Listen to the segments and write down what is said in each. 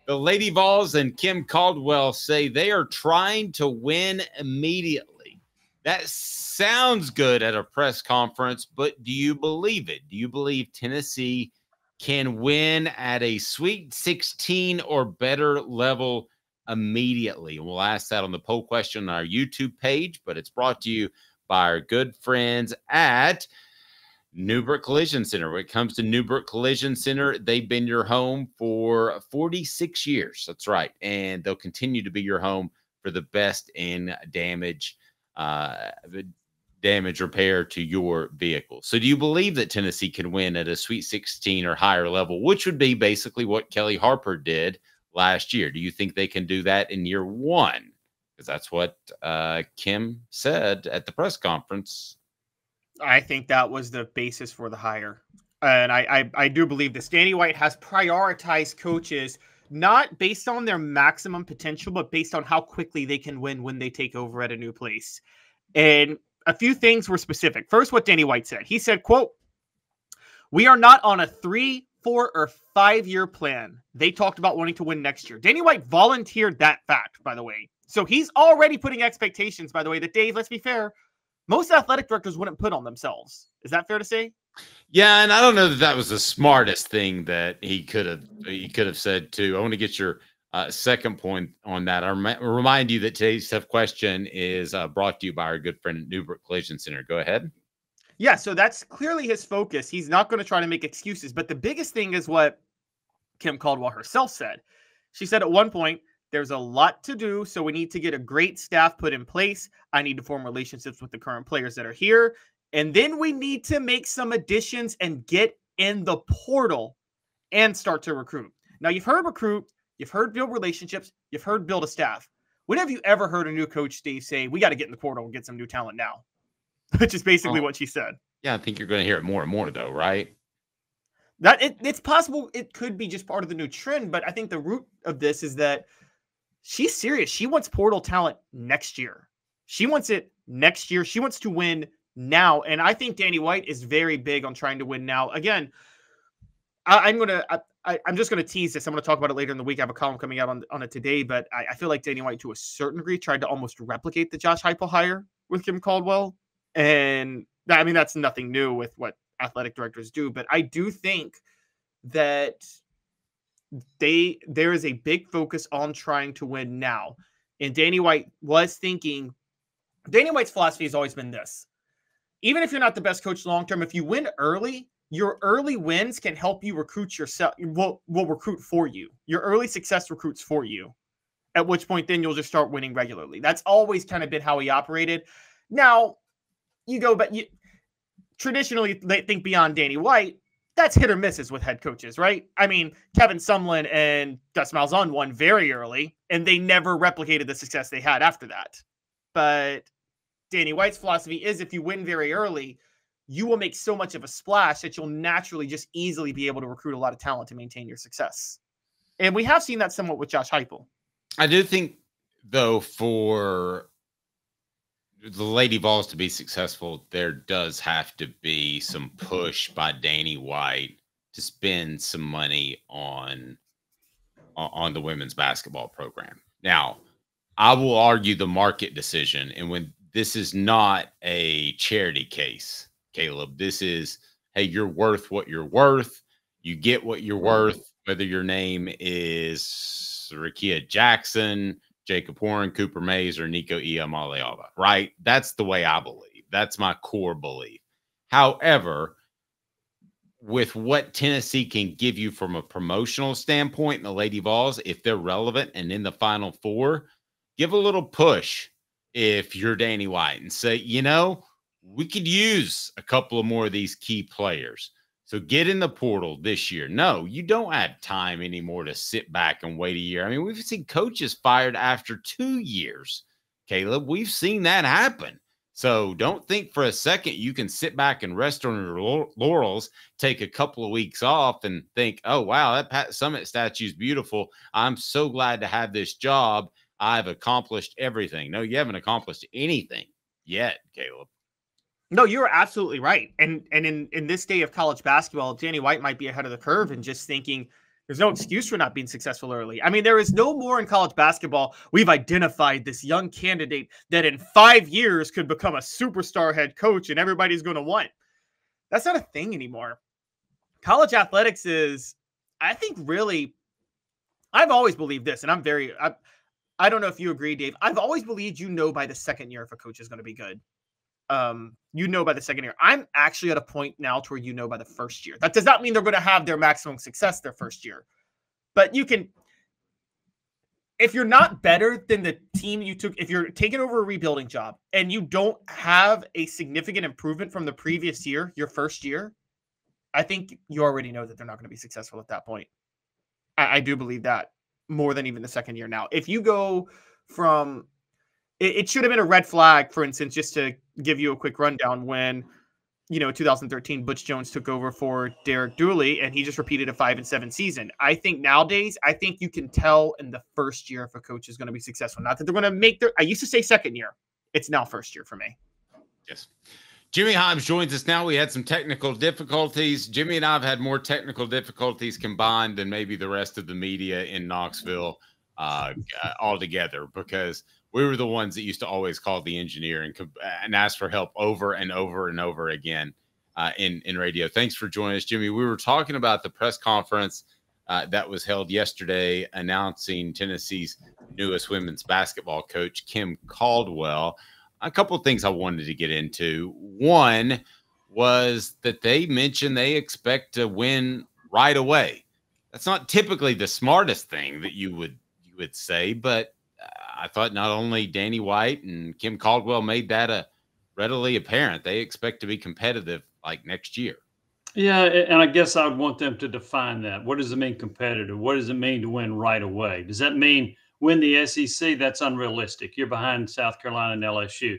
The Lady Vols and Kim Caldwell say they are trying to win immediately. That sounds good at a press conference, but do you believe it? Do you believe Tennessee can win at a Sweet 16 or better level immediately? And we'll ask that on the poll question on our YouTube page, but it's brought to you by our good friends at Newbrook Collision Center. When it comes to Newbrook Collision Center, they've been your home for 46 years. That's right. And they'll continue to be your home for the best in damage repair to your vehicle. So do you believe that Tennessee can win at a Sweet 16 or higher level, which would be basically what Kelly Harper did last year? Do you think they can do that in year one? Because that's what Kim said at the press conference. I think that was the basis for the hire. And I do believe this. Danny White has prioritized coaches not based on their maximum potential, but based on how quickly they can win when they take over at a new place. And a few things were specific. First, what Danny White said. He said, quote, "We are not on a 3, 4, or 5-year plan. They talked about wanting to win next year." Danny White volunteered that fact, by the way. So he's already putting expectations, by the way, that Dave, let's be fair, most athletic directors wouldn't put on themselves. Is that fair to say? Yeah, and I don't know that that was the smartest thing that he could have said too. I want to get your second point on that. I remind you that today's tough question is brought to you by our good friend at Newbrook Collision Center. Go ahead. Yeah, so that's clearly his focus. He's not going to try to make excuses. But the biggest thing is what Kim Caldwell herself said. She said at one point, "There's a lot to do, so we need to get a great staff put in place. I need to form relationships with the current players that are here. And then we need to make some additions and get in the portal and start to recruit." Now, you've heard recruit, you've heard build relationships, you've heard build a staff. When have you ever heard a new coach, Steve, say, "We got to get in the portal and get some new talent now"? Which is basically what she said. Yeah, I think you're going to hear it more and more, though, right? That it's possible it could be just part of the new trend, but I think the root of this is that she's serious. She wants portal talent next year. She wants it next year. She wants to win now. And I think Danny White is very big on trying to win now. Again, I'm just going to tease this. I'm going to talk about it later in the week. I have a column coming out on it today, but I feel like Danny White, to a certain degree, tried to almost replicate the Josh Heupel hire with Kim Caldwell. And I mean, that's nothing new with what athletic directors do, but I do think that there is a big focus on trying to win now. And Danny White was thinking, Danny White's philosophy has always been this: even if you're not the best coach long-term, if you win early, your early wins can help you recruit yourself. Will recruit for you. Your early success recruits for you, at which point then you'll just start winning regularly. That's always kind of been how he operated. Now, you go, but traditionally think beyond Danny White, that's hit or misses with head coaches, right? I mean, Kevin Sumlin and Gus Malzahn won very early, and they never replicated the success they had after that. But Danny White's philosophy is if you win very early, you will make so much of a splash that you'll naturally just easily be able to recruit a lot of talent to maintain your success. And we have seen that somewhat with Josh Heupel. I do think, though, for the Lady Vols to be successful, there does have to be some push by Danny White to spend some money on the women's basketball program. Now, I will argue the market decision, and when this is not a charity case, Caleb, this is, hey, you're worth what you're worth. You get what you're worth, whether your name is Rakia Jackson, Jacob Warren, Cooper Mays, or Nico Iamaleava, right? That's the way I believe. That's my core belief. However, with what Tennessee can give you from a promotional standpoint in the Lady Vols, if they're relevant and in the Final Four, give a little push if you're Danny White and say, you know, we could use a couple of more of these key players. So get in the portal this year. No, you don't have time anymore to sit back and wait a year. I mean, we've seen coaches fired after 2 years, Caleb. We've seen that happen. So don't think for a second you can sit back and rest on your laurels, take a couple of weeks off and think, oh, wow, that Pat Summitt statue is beautiful. I'm so glad to have this job. I've accomplished everything. No, you haven't accomplished anything yet, Caleb. No, you're absolutely right. And in this day of college basketball, Danny White might be ahead of the curve and just thinking There's no excuse for not being successful early. I mean, there is no more in college basketball. We've identified this young candidate that in 5 years could become a superstar head coach and everybody's going to want. That's not a thing anymore. College athletics is, I think, really, I've always believed this, and I don't know if you agree, Dave. I've always believed by the second year if a coach is going to be good. By the second year. I'm actually at a point now to where by the first year. That does not mean they're going to have their maximum success their first year. But you can, if you're not better than the team you took, if you're taking over a rebuilding job and you don't have a significant improvement from the previous year, your first year, I think you already know that they're not going to be successful at that point. I do believe that more than even the second year. Now, if you go from, it should have been a red flag, for instance, just to give you a quick rundown, when 2013 Butch Jones took over for Derek Dooley and he just repeated a 5-7 season. I think nowadays, you can tell in the first year if a coach is going to be successful. Not that they're going to make I used to say second year. It's now first year for me. Yes. Jimmy Hyams joins us now. We had some technical difficulties. Jimmy and I have had more technical difficulties combined than maybe the rest of the media in Knoxville altogether, because we were the ones that used to always call the engineer and ask for help over and over and over again in radio. Thanks for joining us, Jimmy. We were talking about the press conference that was held yesterday announcing Tennessee's newest women's basketball coach, Kim Caldwell. A couple of things I wanted to get into. One was that they mentioned they expect to win right away. That's not typically the smartest thing that you would say, but I thought not only Danny White and Kim Caldwell made that readily apparent. They expect to be competitive like next year. Yeah, and I guess I would want them to define that. What does it mean competitive? What does it mean to win right away? Does that mean win the SEC? That's unrealistic. You're behind South Carolina and LSU.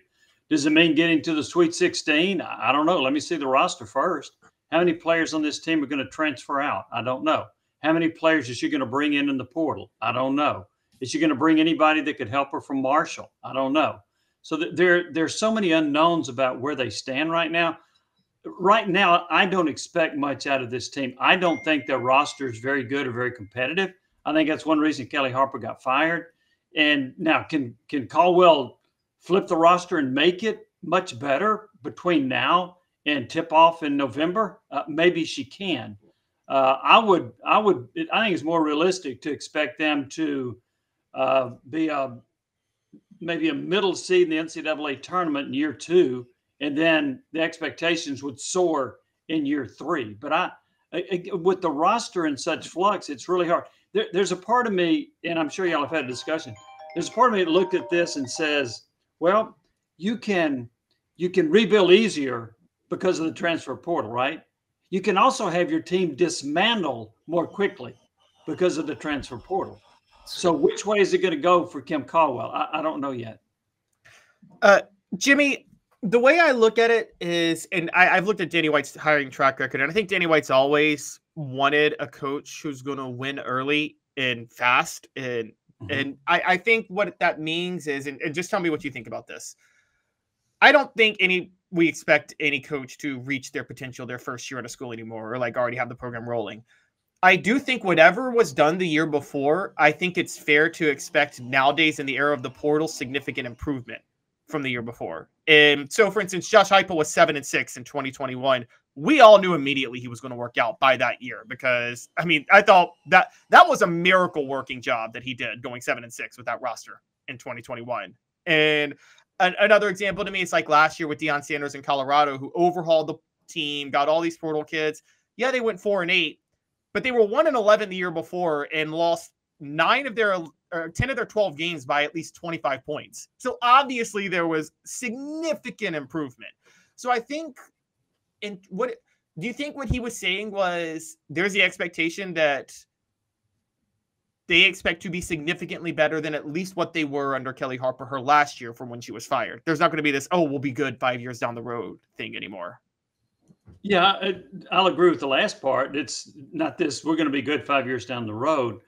Does it mean getting to the Sweet 16? I don't know. Let me see the roster first. How many players on this team are going to transfer out? I don't know. How many players is she going to bring in the portal? I don't know. Is she going to bring anybody that could help her from Marshall? I don't know. So there's so many unknowns about where they stand right now. Right now, I don't expect much out of this team. I don't think their roster is very good or very competitive. I think that's one reason Kelly Harper got fired. And now, can Caldwell flip the roster and make it much better between now and tip off in November? Maybe she can. I think it's more realistic to expect them to be maybe a middle seed in the NCAA tournament in year 2, and then the expectations would soar in year 3. But with the roster in such flux, it's really hard. There's a part of me, and I'm sure y'all have had a discussion, there's a part of me that looked at this and says, well, you can rebuild easier because of the transfer portal, right? You can also have your team dismantle more quickly because of the transfer portal. So which way is it going to go for Kim Caldwell? I don't know yet. Jimmy, the way I look at it is, and I've looked at Danny White's hiring track record, and I think Danny White's always wanted a coach who's going to win early and fast. And I think what that means is, and just tell me what you think about this. I don't think we expect any coach to reach their potential their first year out of school anymore, or like already have the program rolling. I do think whatever was done the year before, I think it's fair to expect nowadays in the era of the portal, significant improvement from the year before. And so, for instance, Josh Heupel was 7-6 in 2021. We all knew immediately he was going to work out by that year because, I mean, I thought that was a miracle working job that he did going 7-6 with that roster in 2021. And another example to me is like last year with Deion Sanders in Colorado, who overhauled the team, got all these portal kids. Yeah, they went 4-8. But they were 1-11 the year before and lost 10 of their 12 games by at least 25 points. So obviously there was significant improvement. So I think, do you think what he was saying was there's the expectation that they expect to be significantly better than at least what they were under Kelly Harper her last year from when she was fired? There's not going to be this, we'll be good 5 years down the road thing anymore. Yeah, I'll agree with the last part. It's not this, we're going to be good 5 years down the road.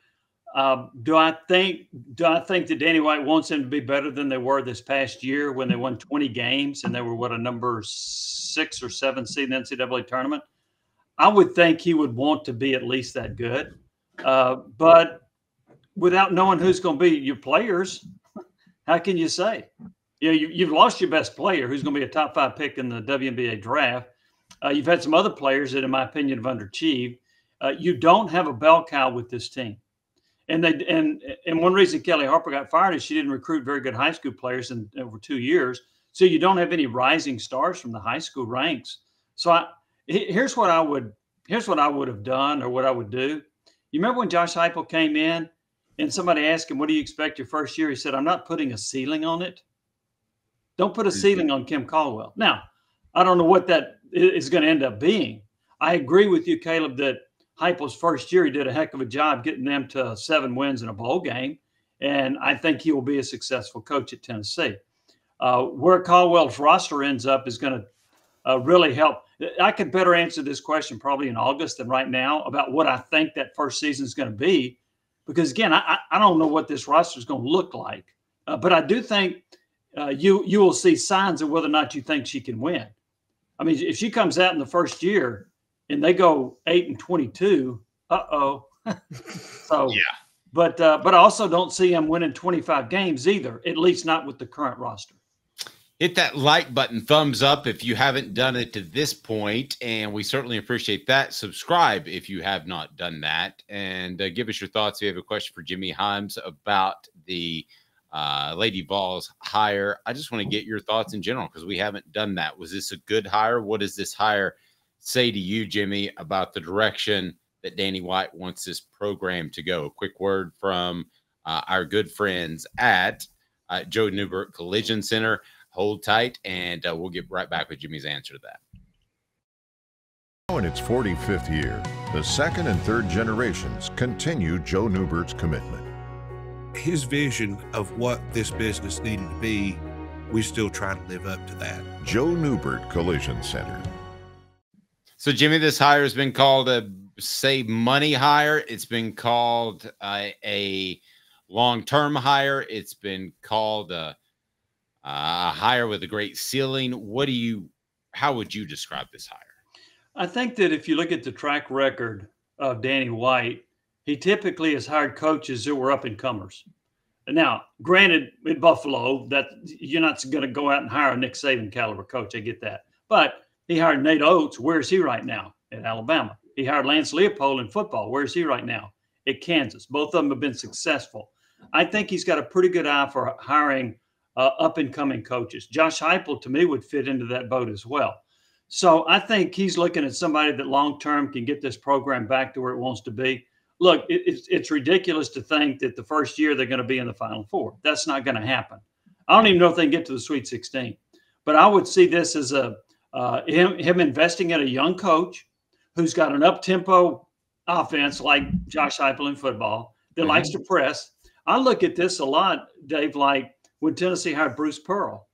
Do I think that Danny White wants them to be better than they were this past year when they won 20 games and they were a number 6 or 7 seed in the NCAA tournament? I would think he would want to be at least that good. But without knowing who's going to be your players, how can you say? You've lost your best player, who's going to be a top 5 pick in the WNBA draft. You've had some other players that, in my opinion, have underachieved. You don't have a bell cow with this team. And one reason Kelly Harper got fired is she didn't recruit very good high school players in over 2 years. So you don't have any rising stars from the high school ranks. So here's what I would have done, or what I would do. You remember when Josh Heupel came in and somebody asked him, "What do you expect your first year?" He said, "I'm not putting a ceiling on it." Don't put a ceiling on Kim Caldwell. Now, I don't know what that is going to end up being. I agree with you, Caleb, that Heupel's first year, he did a heck of a job getting them to 7 wins in a bowl game. And I think he will be a successful coach at Tennessee. Where Caldwell's roster ends up is going to really help. I could better answer this question probably in August than right now about what I think that first season is going to be. Because, again, I don't know what this roster is going to look like. But I do think you will see signs of whether or not you think she can win. I mean, if she comes out in the first year and they go 8-22, so yeah. But I also don't see them winning 25 games either, at least not with the current roster. Hit that like button, thumbs up if you haven't done it to this point, and we certainly appreciate that. Subscribe if you have not done that, and give us your thoughts if you have a question for Jimmy Hyams about the Lady Vols hire. I just want to get your thoughts in general because we haven't done that. Was this a good hire? What does this hire say to you, Jimmy, about the direction that Danny White wants this program to go? A quick word from our good friends at Joe Newbert Collision Center. Hold tight, and we'll get right back with Jimmy's answer to that. Now in its 45th year, the second and third generations continue Joe Newbert's commitment. His vision of what this business needed to be, we still try to live up to that. Joe Newbert Collision Center. So, Jimmy, this hire has been called a save money hire. It's been called a long-term hire. It's been called a hire with a great ceiling. How would you describe this hire? I think that if you look at the track record of Danny White, he typically has hired coaches who were up-and-comers. Now, granted, in Buffalo, that you're not going to go out and hire a Nick Saban caliber coach. I get that. But he hired Nate Oates. Where is he right now? At Alabama. He hired Lance Leopold in football. Where is he right now? At Kansas. Both of them have been successful. I think he's got a pretty good eye for hiring up-and-coming coaches. Josh Heupel, to me, would fit into that boat as well. So I think he's looking at somebody that long-term can get this program back to where it wants to be. Look, it's ridiculous to think that the first year they're going to be in the Final Four. That's not going to happen. I don't even know if they can get to the Sweet 16. But I would see this as him investing in a young coach who's got an up-tempo offense like Josh Heupel in football that likes to press. I look at this a lot, Dave, like when Tennessee hired Bruce Pearl.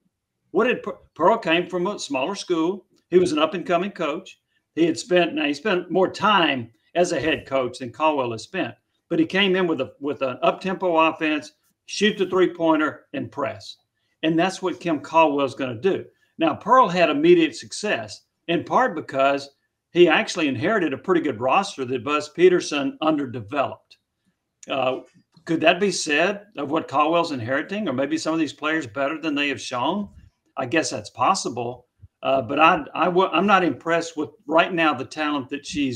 Pearl came from a smaller school. He was an up-and-coming coach. He spent more time as a head coach than Caldwell has spent. But he came in with an up-tempo offense, shoot the three-pointer, and press. And that's what Kim Caldwell is going to do. Now, Pearl had immediate success, in part because he actually inherited a pretty good roster that Buzz Peterson underdeveloped. Could that be said of what Caldwell's inheriting, or maybe some of these players better than they have shown? I guess that's possible. But I'm not impressed with right now the talent that she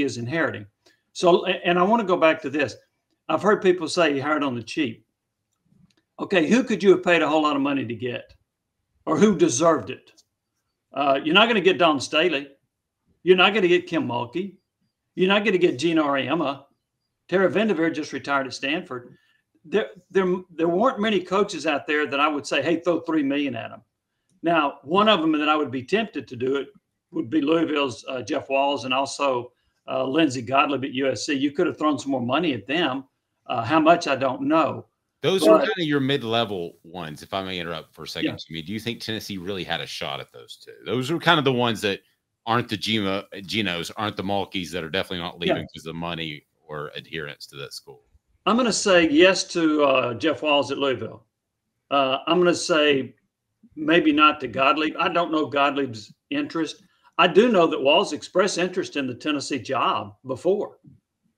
is inheriting. So, and I want to go back to this. I've heard people say he hired on the cheap. Okay, who could you have paid a whole lot of money to get, or who deserved it? You're not going to get Dawn Staley. You're not going to get Kim Mulkey. You're not going to get Gina Auriemma. Tara Vanderveer just retired at Stanford. There weren't many coaches out there that I would say, hey, throw $3 million at them. Now, one of them that I would be tempted to do it would be Louisville's Jeff Walls, and also Lindsey Gottlieb at USC. You could have thrown some more money at them. How much, I don't know. Those are kind of your mid-level ones, if I may interrupt for a second. Yeah. To me, do you think Tennessee really had a shot at those two? Those are kind of the ones that aren't the Genos, aren't the Mulkeys, that are definitely not leaving because of money or adherence to that school. I'm going to say yes to Jeff Walls at Louisville. I'm going to say maybe not to Gottlieb. I don't know Gottlieb's interest. I do know that Walls expressed interest in the Tennessee job before.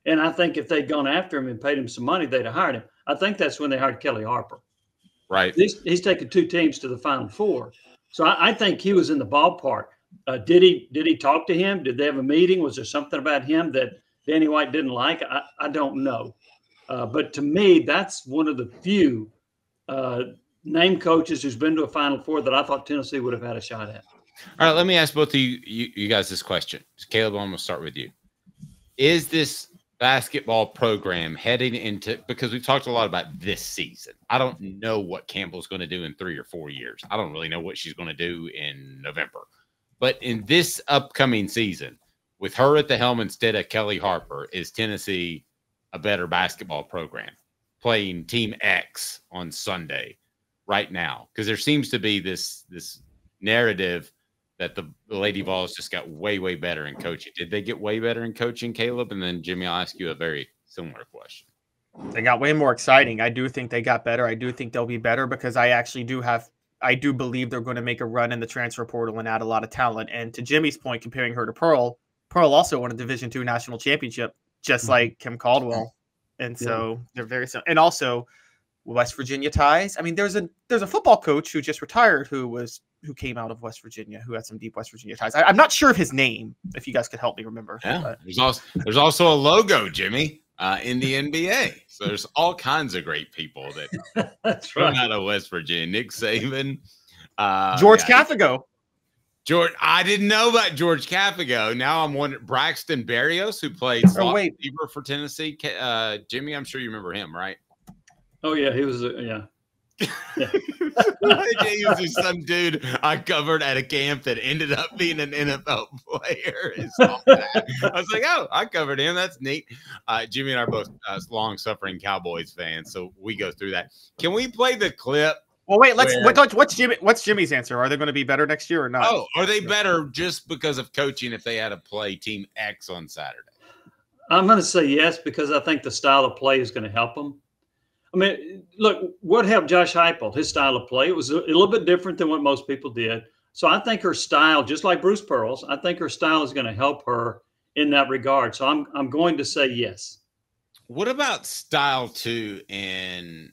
And I think if they'd gone after him and paid him some money, they'd have hired him. I think that's when they hired Kelly Harper. Right. He's taken 2 teams to the Final Four. So I think he was in the ballpark. Did he talk to him? Did they have a meeting? Was there something about him that Danny White didn't like? I don't know. But to me, that's one of the few named coaches who's been to a Final Four that I thought Tennessee would have had a shot at. All right, let me ask both of you guys this question. Caleb, I'm going to start with you. Is this basketball program heading into, because we've talked a lot about this season. I don't know what Campbell's going to do in 3 or 4 years. I don't really know what she's going to do in November. But in this upcoming season, with her at the helm instead of Kelly Harper, is Tennessee a better basketball program playing Team X on Sunday right now? Because there seems to be this narrative that the Lady Vols just got way, way better in coaching. Did they get way better in coaching, Caleb? And then, Jimmy, I'll ask you a very similar question. They got way more exciting. I do think they got better. I do think they'll be better because I do believe they're going to make a run in the transfer portal and add a lot of talent. And to Jimmy's point, comparing her to Pearl also won a Division II national championship, just like Kim Caldwell. And so they're very similar. And also West Virginia ties. I mean, there's a football coach who just retired who came out of West Virginia, who had some deep West Virginia ties. I'm not sure of his name, if you guys could help me remember. Yeah, there's also a logo, Jimmy, in the NBA. So there's all kinds of great people that That's come right. out of West Virginia. Nick Saban. George Caffigo. George, I didn't know about George Caffigo. Now I'm wondering, Braxton Berrios, who played slot receiver for Tennessee. Jimmy, I'm sure you remember him, right? Oh, yeah, he was, yeah. He was just some dude I covered at a camp that ended up being an NFL player. I was like, oh, I covered him. That's neat. Jimmy and I are both long-suffering Cowboys fans, so we go through that. Can we play the clip? Well, wait. What's Jimmy's answer? Are they going to be better next year or not? Oh, are they better just because of coaching if they had to play Team X on Saturday? I'm going to say yes because I think the style of play is going to help them. I mean, look, what helped Josh Heupel, his style of play? It was a little bit different than what most people did. So I think her style, just like Bruce Pearl's, I think her style is going to help her in that regard. So I'm going to say yes. What about style too in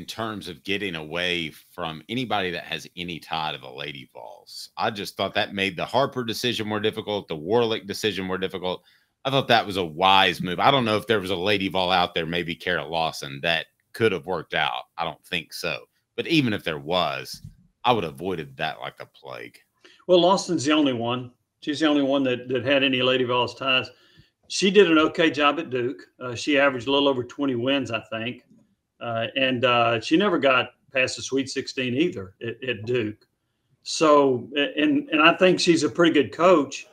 terms of getting away from anybody that has any tie to the Lady Vols? I just thought that made the Harper decision more difficult, the Warlick decision more difficult. I thought that was a wise move. I don't know if there was a Lady Vol out there, maybe Kara Lawson, that could have worked out. I don't think so. But even if there was, I would have avoided that like the plague. Well, Lawson's the only one. She's the only one that had any Lady Vols ties. She did an okay job at Duke. She averaged a little over 20 wins, I think. And she never got past the Sweet 16 either at Duke. So, and I think she's a pretty good coach.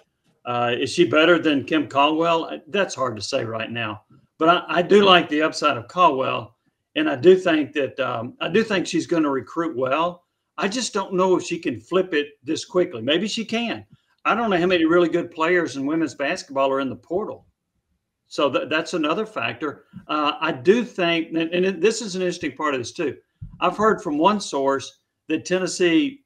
Is she better than Kim Caldwell? That's hard to say right now. But I do like the upside of Caldwell. And I do think that she's going to recruit well. I just don't know if she can flip it this quickly. Maybe she can. I don't know how many really good players in women's basketball are in the portal. So that's another factor. I do think, and this is an interesting part of this too. I've heard from one source that Tennessee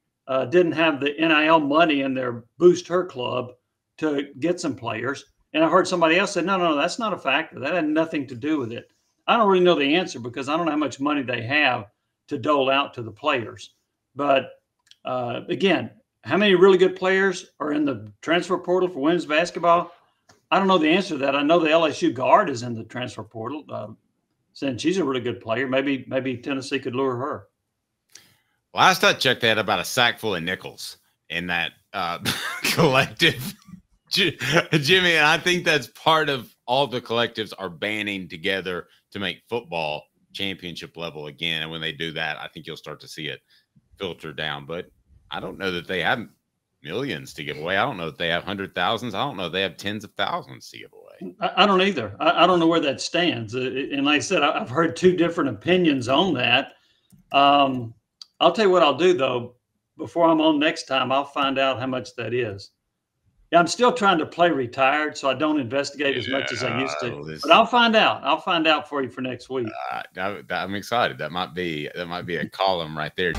didn't have the NIL money in their Boost Her Club to get some players. And I heard somebody else say, no, that's not a factor. That had nothing to do with it. I don't really know the answer because I don't know how much money they have to dole out to the players. But again, how many really good players are in the transfer portal for women's basketball? I don't know the answer to that. I know the LSU guard is in the transfer portal. Saying she's a really good player. Maybe Tennessee could lure her. Last I checked, they had about a sack full of nickels in that collective. Jimmy, and I think that's part of all the collectives are banding together to make football championship level again. And when they do that, I think you'll start to see it filter down. But I don't know that they have millions to give away. I don't know that they have 100,000s. I don't know if they have tens of thousands to give away. I don't either. I don't know where that stands. And like I said, I've heard two different opinions on that. I'll tell you what I'll do, though. Before I'm on next time, I'll find out how much that is. Yeah, I'm still trying to play retired, so I don't investigate as much as I used to. But I'll find out. I'll find out for you for next week. I'm excited. That might be a column right there.